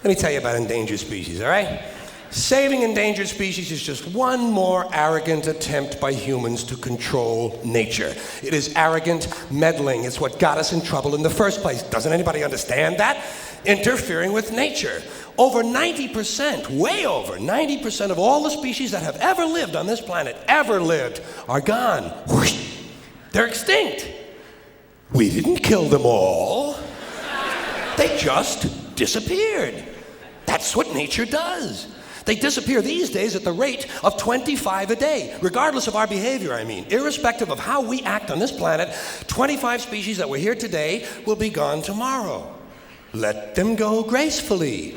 Let me tell you about endangered species, all right? Saving endangered species is just one more arrogant attempt by humans to control nature. It is arrogant meddling. It's what got us in trouble in the first place. Doesn't anybody understand that? Interfering with nature. Over 90%, way over 90% of all the species that have ever lived on this planet, are gone. Whoosh. They're extinct. We didn't kill them all. They just disappeared. That's what nature does. They disappear these days at the rate of 25 a day, regardless of our behavior, I mean. Irrespective of how we act on this planet, 25 species that were here today will be gone tomorrow. Let them go gracefully.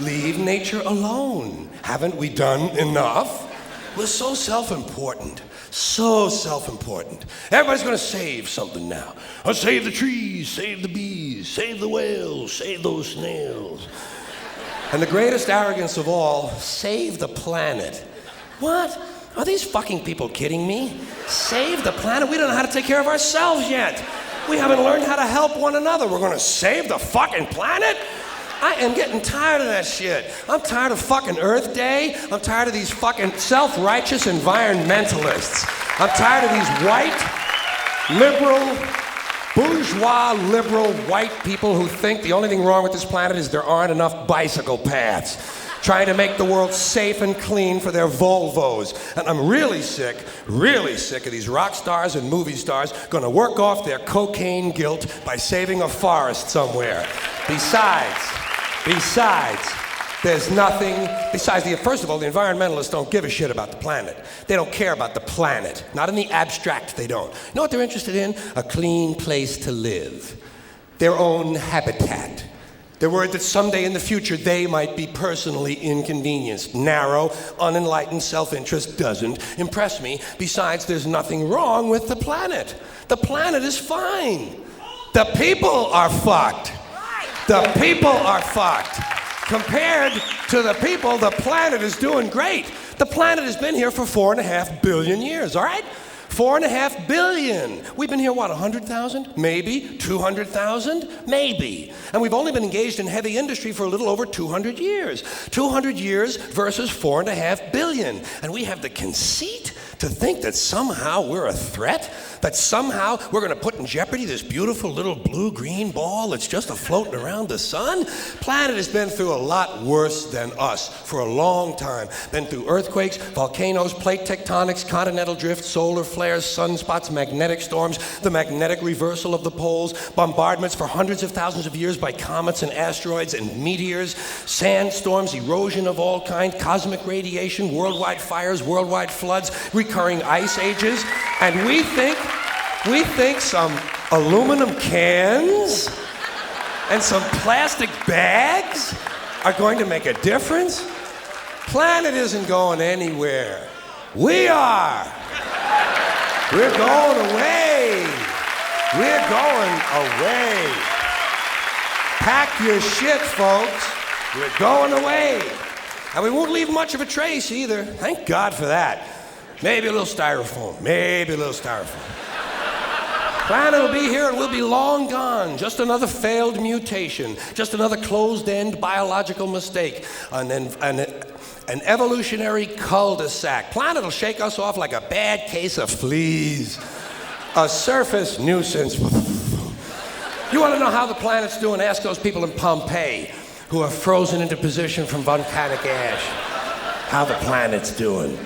Leave nature alone. Haven't we done enough? We're so self-important. So self-important. Everybody's going to save something now. I'll save the trees, save the bees, save the whales, save those snails. And the greatest arrogance of all, save the planet. What? Are these fucking people kidding me? Save the planet? We don't know how to take care of ourselves yet. We haven't learned how to help one another. We're going to save the fucking planet? I am getting tired of that shit. I'm tired of fucking Earth Day. I'm tired of these fucking self-righteous environmentalists. I'm tired of these white, liberal, bourgeois, liberal, white people who think the only thing wrong with this planet is there aren't enough bicycle paths, trying to make the world safe and clean for their Volvos. And I'm really sick of these rock stars and movie stars going to work off their cocaine guilt by saving a forest somewhere. Besides, there's nothing, first of all, the environmentalists don't give a shit about the planet. They don't care about the planet. Not in the abstract, they don't. You know what they're interested in? A clean place to live. Their own habitat. They're worried that someday in the future they might be personally inconvenienced. Narrow, unenlightened self-interest doesn't impress me. Besides, there's nothing wrong with the planet. The planet is fine. The people are fucked. The people are fucked. Compared to the people, the planet is doing great. The planet has been here for 4.5 billion years, all right? 4.5 billion. We've been here, what, 100,000? Maybe. 200,000? Maybe. And we've only been engaged in heavy industry for a little over 200 years. 200 years versus 4.5 billion. And we have the conceit to think that somehow we're a threat, that somehow we're going to put in jeopardy this beautiful little blue-green ball that's just floating around the sun. Planet has been through a lot worse than us for a long time. Been through earthquakes, volcanoes, plate tectonics, continental drift, solar flares, sunspots, magnetic storms, the magnetic reversal of the poles, bombardments for hundreds of thousands of years by comets and asteroids and meteors, sandstorms, erosion of all kinds, cosmic radiation, worldwide fires, worldwide floods, recurring ice ages, and we think some aluminum cans and some plastic bags are going to make a difference? Planet isn't going anywhere. We are. We're going away. We're going away. Pack your shit, folks. We're going away. And we won't leave much of a trace either. Thank God for that. Maybe a little styrofoam. Planet will be here and we'll be long gone. Just another failed mutation. Just another closed-end biological mistake. An evolutionary cul-de-sac. Planet will shake us off like a bad case of fleas. A surface nuisance. You want to know how the planet's doing? Ask those people in Pompeii who are frozen into position from volcanic ash. How the planet's doing.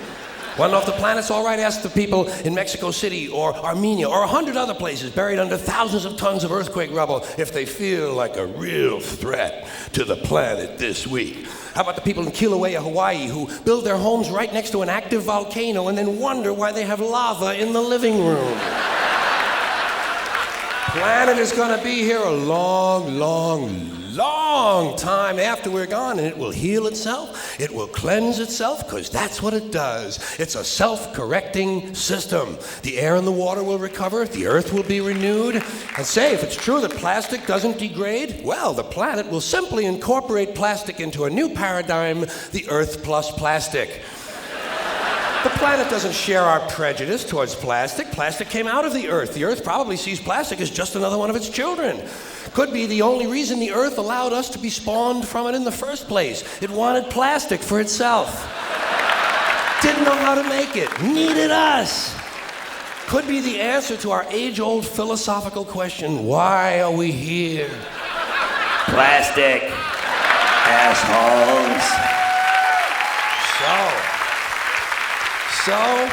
Want to know if the planet's all right? Ask the people in Mexico City or Armenia or 100 other places buried under thousands of tons of earthquake rubble if they feel like a real threat to the planet this week. How about the people in Kilauea, Hawaii, who build their homes right next to an active volcano and then wonder why they have lava in the living room? Planet is going to be here a long, long, long time after we're gone, and it will heal itself, it will cleanse itself, because that's what it does. It's a self-correcting system. The air and the water will recover, the earth will be renewed, and say, if it's true that plastic doesn't degrade, well, the planet will simply incorporate plastic into a new paradigm, the Earth plus plastic. The planet doesn't share our prejudice towards plastic. Plastic came out of the Earth. The Earth probably sees plastic as just another one of its children. Could be the only reason the Earth allowed us to be spawned from it in the first place. It wanted plastic for itself. Didn't know how to make it. Needed us. Could be the answer to our age-old philosophical question, why are we here? Plastic. Assholes. So,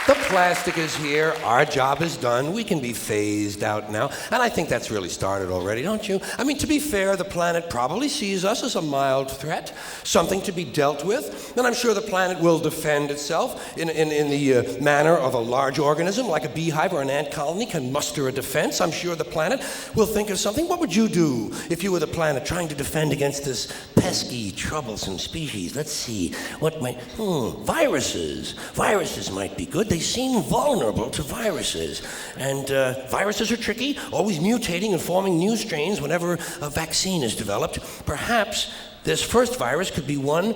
the plastic is here, our job is done, we can be phased out now, and I think that's really started already, don't you? I mean, to be fair, the planet probably sees us as a mild threat, something to be dealt with, and I'm sure the planet will defend itself in the manner of a large organism, like a beehive or an ant colony can muster a defense. I'm sure the planet will think of something. What would you do if you were the planet trying to defend against this pesky, troublesome species? Let's see, what might, viruses. Viruses might be good. They seem vulnerable to viruses. And viruses are tricky, always mutating and forming new strains whenever a vaccine is developed. Perhaps this first virus could be one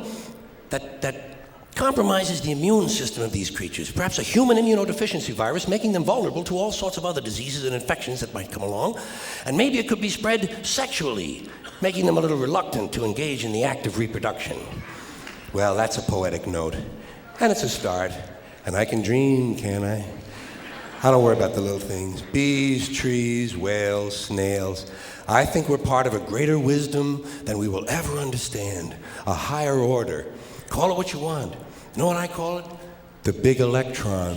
that compromises the immune system of these creatures. Perhaps a human immunodeficiency virus, making them vulnerable to all sorts of other diseases and infections that might come along. And maybe it could be spread sexually, making them a little reluctant to engage in the act of reproduction. Well, that's a poetic note. And it's a start. And I can dream, can't I? I don't worry about the little things. Bees, trees, whales, snails. I think we're part of a greater wisdom than we will ever understand. A higher order. Call it what you want. You know what I call it? The big electron.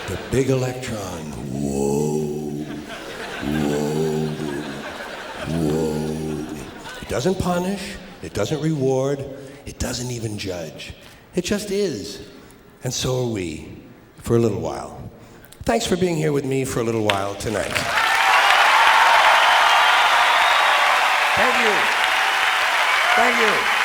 The big electron. Whoa. Whoa. Whoa. It doesn't punish. It doesn't reward. It doesn't even judge. It just is. And so are we, for a little while. Thanks for being here with me for a little while tonight. Thank you. Thank you.